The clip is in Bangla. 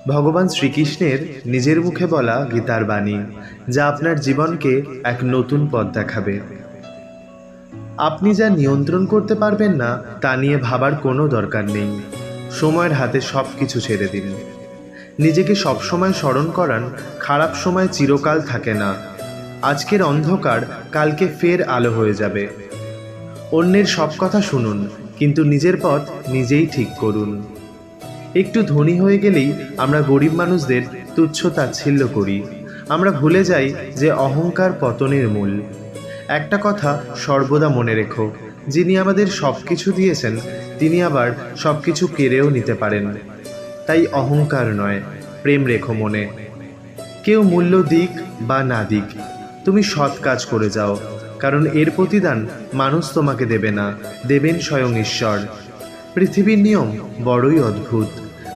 ভগবান শ্রীকৃষ্ণের নিজের মুখে বলা গীতার বাণী, যা আপনার জীবনকে এক নতুন পথ দেখাবে। আপনি যা নিয়ন্ত্রণ করতে পারবেন না তা নিয়ে ভাবার কোনো দরকার নেই। সময়ের হাতে সব কিছু ছেড়ে দিন। নিজেকে সবসময় স্মরণ করান, খারাপ সময় চিরকাল থাকে না। আজকের অন্ধকার কালকে ফের আলো হয়ে যাবে। অন্যের সব কথা শুনুন, কিন্তু নিজের পথ নিজেই ঠিক করুন। একটু ধনী হয়ে গেলেই আমরা গরিব মানুষদের তুচ্ছ তাচ্ছিল্য করি। আমরা ভুলে যাই যে অহংকার পতনের মূল। একটা কথা সর্বদা মনে রেখো, যিনি আমাদের সব কিছু দিয়েছেন তিনি আবার সব কিছু কেড়েও নিতে পারেন। তাই অহংকার নয়, প্রেম রেখো মনে। কেউ মূল্য দিক বা না দিক, তুমি সৎ কাজ করে যাও, কারণ এর প্রতিদান মানুষ তোমাকে দেবে না, দেবেন স্বয়ং ঈশ্বর। পৃথিবীর নিয়ম বড়ই অদ্ভুত।